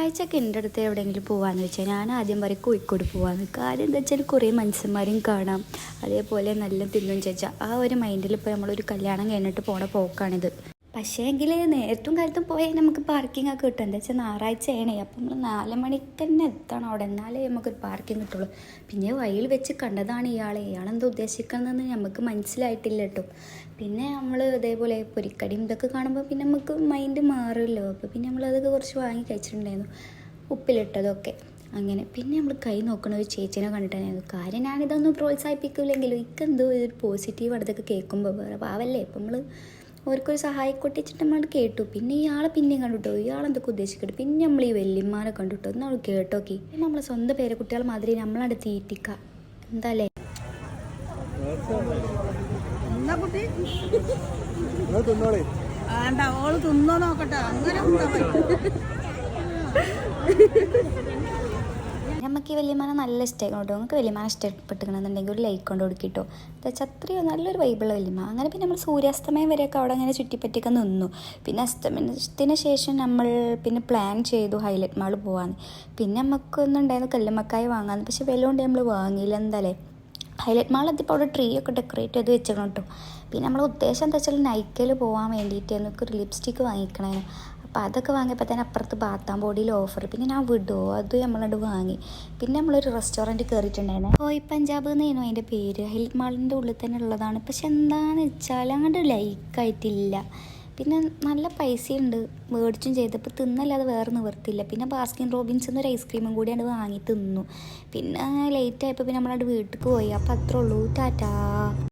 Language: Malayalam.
ഞായറാഴ്ചയൊക്കെ എൻ്റെ അടുത്ത് എവിടെയെങ്കിലും പോകാമെന്ന് വെച്ചാൽ ഞാൻ ആദ്യം പറയും കോഴിക്കോട് പോകാമെന്ന്. കാര്യം എന്താ വെച്ചാൽ കുറേ മനുഷ്യന്മാരെയും കാണാം, അതേപോലെ നല്ല തിന്നും ചേച്ചാൽ ആ ഒരു മൈൻഡിൽ ഇപ്പോൾ നമ്മളൊരു കല്യാണം കഴിഞ്ഞിട്ട് പോണ പോക്കാണിത്. പക്ഷേ എങ്കിൽ നേരത്തും കാലത്തും പോയാൽ നമുക്ക് പാർക്കിംഗ് ഒക്കെ കിട്ടും. എന്താ വെച്ചാൽ ഞായറാഴ്ചയാണ്, അപ്പം നമ്മൾ 4 മണിക്ക് തന്നെ എത്തണം അവിടെ, എന്നാലേ നമുക്കൊരു പാർക്കിംഗ് കിട്ടുള്ളൂ. പിന്നെ വഴിയിൽ വെച്ച് കണ്ടതാണ് ഇയാളെന്താ ഉദ്ദേശിക്കുന്നതെന്ന് നമുക്ക് മനസ്സിലായിട്ടില്ല കേട്ടോ. പിന്നെ നമ്മൾ ഇതേപോലെ പൊരിക്കടിയും ഇതൊക്കെ കാണുമ്പോൾ പിന്നെ നമുക്ക് മൈൻഡ് മാറുമല്ലോ. അപ്പോൾ പിന്നെ നമ്മളതൊക്കെ കുറച്ച് വാങ്ങി കഴിച്ചിട്ടുണ്ടായിരുന്നു, ഉപ്പിലിട്ടതൊക്കെ അങ്ങനെ. പിന്നെ നമ്മൾ കൈ നോക്കണ ഒരു ചേച്ചീനെ കണ്ടിട്ടായിരുന്നു. കാര്യം ഞാനിതൊന്നും പ്രോത്സാഹിപ്പിക്കില്ലെങ്കിലും ഇക്കെന്തോ ഒരു പോസിറ്റീവ് അടുത്തൊക്കെ കേൾക്കുമ്പോൾ വേറെ പാവല്ലേ, അപ്പം നമ്മൾ അവർക്കൊരു സഹായിക്കൊട്ടിച്ചിട്ട് നമ്മൾ കേട്ടു. പിന്നെ ഇയാളെ പിന്നെയും കണ്ടുട്ടോ, ഇയാളെന്തൊക്കെ ഉദ്ദേശിക്കട്ടെ. പിന്നെ നമ്മൾ ഈ വല്യമ്മാനെ കണ്ടുട്ടോ, നമ്മൾ കേട്ടോക്കി. പിന്നെ നമ്മളെ സ്വന്തം പേരക്കുട്ടികൾ മാതിരി നമ്മളവിടെ തീറ്റിക്കാം എന്താല്ലേ. തിന്നോ നോക്കട്ടെ, അങ്ങനെ നമുക്ക് ഈ വല്യമാനെ നല്ല ഇഷ്ടമായിരുന്നു കേട്ടോ. നമുക്ക് വല്യമാനെ ഇഷ്ടപ്പെട്ടിരിക്കണമെന്നുണ്ടെങ്കിൽ ഒരു ലൈക്ക് കൊണ്ട് കൊടുക്കിട്ടോ. എന്താ വെച്ചാൽ അത്രയും നല്ലൊരു വൈബിളുള്ള വല്യമ്മ. അങ്ങനെ പിന്നെ നമ്മൾ സൂര്യാസ്തമയം വരെയൊക്കെ അവിടെ അങ്ങനെ ചുറ്റിപ്പറ്റിയൊക്കെ നിന്നു. പിന്നെ അസ്തമനത്തിന് ശേഷം നമ്മൾ പിന്നെ പ്ലാൻ ചെയ്തു ഹൈലൈറ്റ് മാൾ പോകാമെന്ന്. പിന്നെ നമുക്കൊന്നും ഉണ്ടായിരുന്നു കല്ലുമ്മക്കായ വാങ്ങാമെന്ന്, പക്ഷെ വില കൊണ്ട് നമ്മൾ വാങ്ങിയില്ല. എന്തായാലേ ഹൈലൈറ്റ് മാൾ എത്തിയപ്പോൾ അവിടെ ട്രീ ഒക്കെ ഡെക്കറേറ്റ് ചെയ്ത് വെച്ചേക്കണം കേട്ടോ. പിന്നെ നമ്മളെ ഉദ്ദേശം എന്താ വെച്ചാൽ നൈക്കയിൽ പോകാൻ വേണ്ടിയിട്ട് നമുക്കൊരു ലിപ്സ്റ്റിക്ക് വാങ്ങിക്കണേന്. അപ്പോൾ അതൊക്കെ വാങ്ങിയപ്പോൾ തന്നെ അപ്പുറത്ത് ബാത്താം ബോഡിയിൽ ഓഫർ. പിന്നെ ഞാൻ വിടുമോ, അത് നമ്മളോട് വാങ്ങി. പിന്നെ നമ്മളൊരു റെസ്റ്റോറൻറ്റ് കയറിയിട്ടുണ്ടായിരുന്നു, ഹോയ് പഞ്ചാബ് എന്നായിരുന്നു അതിൻ്റെ പേര്. ഹൈലൈറ്റ് മാളിൻ്റെ ഉള്ളിൽ തന്നെ ഉള്ളതാണ്. പക്ഷെ എന്താണെന്ന് വെച്ചാൽ അങ്ങോട്ട് ലൈക്കായിട്ടില്ല. പിന്നെ നല്ല പൈസയുണ്ട്, മേടിച്ചും ചെയ്തപ്പോൾ തിന്നല്ലാതെ വേറെ നിവർത്തില്ല. പിന്നെ ബാസ്കിൻ റോബിൻസ് എന്നൊരു ഐസ്ക്രീമും കൂടിയാണ് വാങ്ങി തിന്നു. പിന്നെ ലേറ്റ് ആയപ്പോൾ പിന്നെ നമ്മളവിടെ വീട്ടിലേക്ക് പോയി. അപ്പോൾ അത്രേ ഉള്ളൂ, ടാറ്റാ.